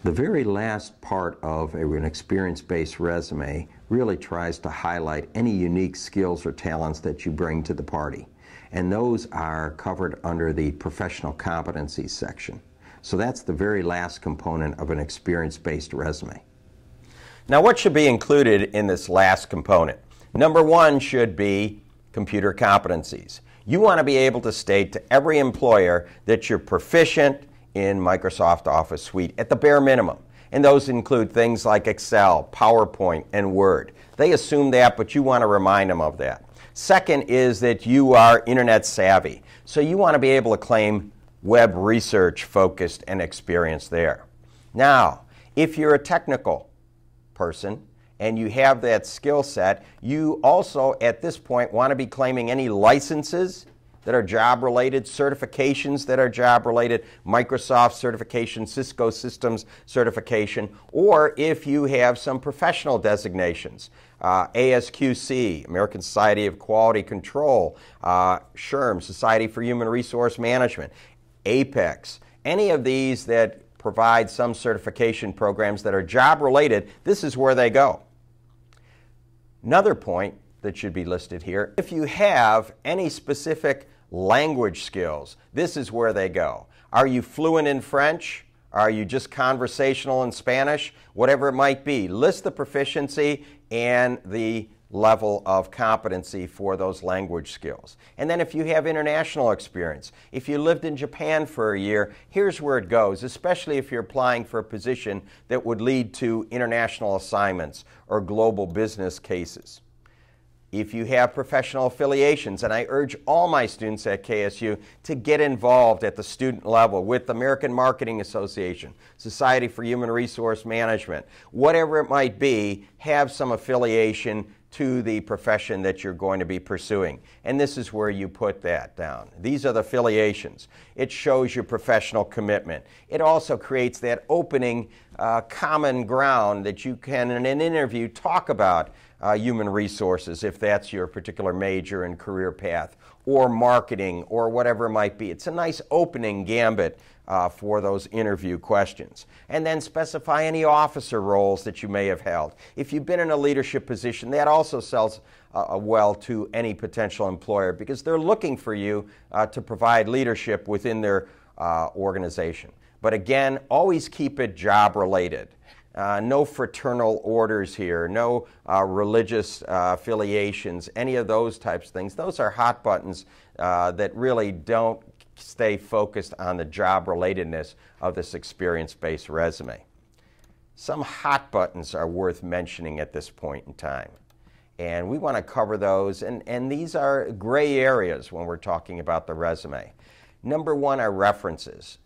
The very last part of an experience-based resume really tries to highlight any unique skills or talents that you bring to the party. And those are covered under the professional competencies section. So that's the very last component of an experience-based resume. Now, what should be included in this last component? Number one should be computer competencies. You want to be able to state to every employer that you're proficient in Microsoft Office Suite at the bare minimum. And those include things like Excel, PowerPoint, and Word. They assume that, but you want to remind them of that. Second is that you are internet savvy. So you want to be able to claim web research focused and experience there. Now, if you're a technical person and you have that skill set, you also at this point want to be claiming any licenses that are job-related, certifications that are job-related, Microsoft certification, Cisco systems certification, or if you have some professional designations, ASQC, American Society of Quality Control, SHRM, Society for Human Resource Management, APEX, any of these that provide some certification programs that are job-related, this is where they go. Another point that should be listed here, if you have any specific language skills, this is where they go. Are you fluent in French? Are you just conversational in Spanish? Whatever it might be, list the proficiency and the level of competency for those language skills. And then if you have international experience, if you lived in Japan for a year, here's where it goes, especially if you're applying for a position that would lead to international assignments or global business cases. If you have professional affiliations, and I urge all my students at KSU to get involved at the student level with the American Marketing Association, Society for Human Resource Management, whatever it might be, have some affiliation to the profession that you're going to be pursuing. And this is where you put that down. These are the affiliations. It shows your professional commitment. It also creates that opening common ground that you can, in an interview, talk about human resources, if that's your particular major and career path, or marketing, or whatever it might be. It's a nice opening gambit for those interview questions. And then specify any officer roles that you may have held. If you've been in a leadership position, that also sells well to any potential employer, because they're looking for you to provide leadership within their organization. But again, always keep it job related. No fraternal orders here, no religious affiliations, any of those types of things. Those are hot buttons that really don't stay focused on the job relatedness of this experience-based resume. Some hot buttons are worth mentioning at this point in time. And we want to cover those, and these are gray areas when we're talking about the resume. Number one are references.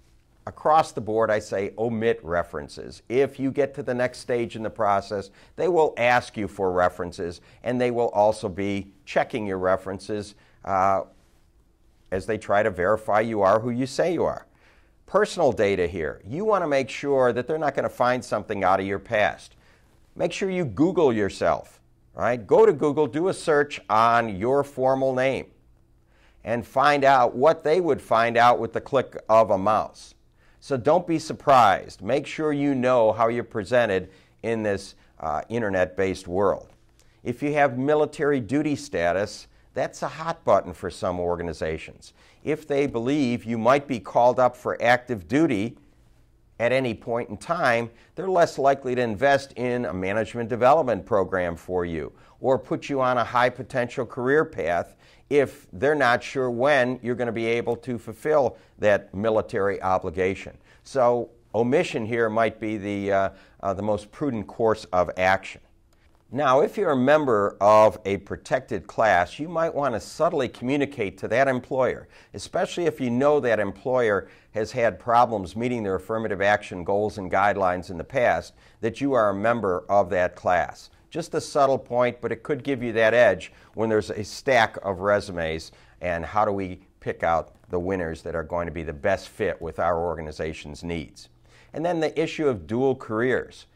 Across the board, I say omit references. If you get to the next stage in the process, they will ask you for references, and they will also be checking your references as they try to verify you are who you say you are. Personal data here. You want to make sure that they're not going to find something out of your past. Make sure you Google yourself. Right? Go to Google, do a search on your formal name, and find out what they would find out with the click of a mouse. So don't be surprised. Make sure you know how you're presented in this internet-based world. If you have military duty status, that's a hot button for some organizations. If they believe you might be called up for active duty at any point in time, they're less likely to invest in a management development program for you or put you on a high potential career path if they're not sure when you're going to be able to fulfill that military obligation. So omission here might be the most prudent course of action. Now, if you're a member of a protected class, you might want to subtly communicate to that employer, especially if you know that employer has had problems meeting their affirmative action goals and guidelines in the past, that you are a member of that class. Just a subtle point, but it could give you that edge when there's a stack of resumes, and how do we pick out the winners that are going to be the best fit with our organization's needs. And then the issue of dual careers.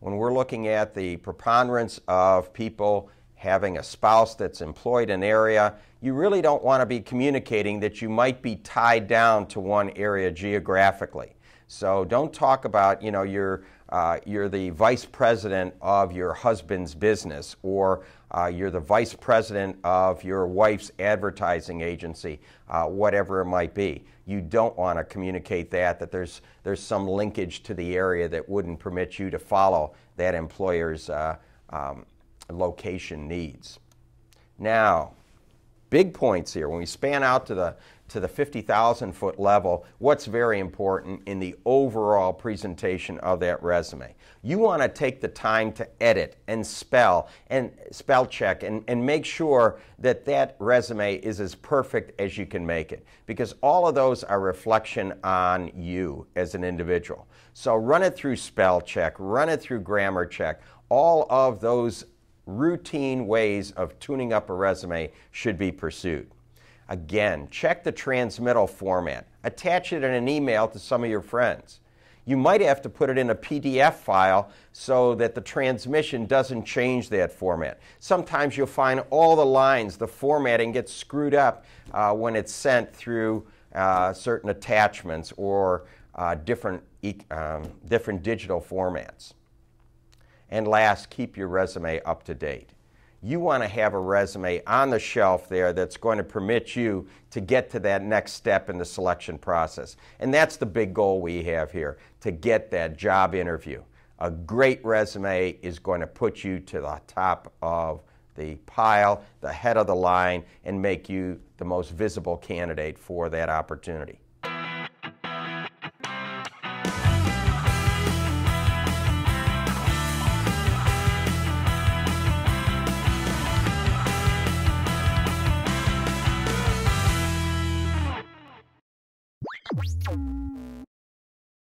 When we're looking at the preponderance of people having a spouse that's employed in an area, you really don't want to be communicating that you might be tied down to one area geographically. So don't talk about, you're the vice president of your husband's business, or you're the vice president of your wife's advertising agency, whatever it might be. You don't want to communicate that there's some linkage to the area that wouldn't permit you to follow that employer's location needs. Now, big points here. When we span out to the 50,000-foot level, what's very important in the overall presentation of that resume? You want to take the time to edit and spell check and make sure that that resume is as perfect as you can make it, because all of those are reflection on you as an individual. So run it through spell check, run it through grammar check. All of those routine ways of tuning up a resume should be pursued. Again, check the transmittal format. Attach it in an email to some of your friends. You might have to put it in a PDF file so that the transmission doesn't change that format. Sometimes you'll find all the lines, the formatting gets screwed up when it's sent through certain attachments or different digital formats. And last, keep your resume up to date. You want to have a resume on the shelf there that's going to permit you to get to that next step in the selection process. And that's the big goal we have here, to get that job interview. A great resume is going to put you to the top of the pile, the head of the line, and make you the most visible candidate for that opportunity.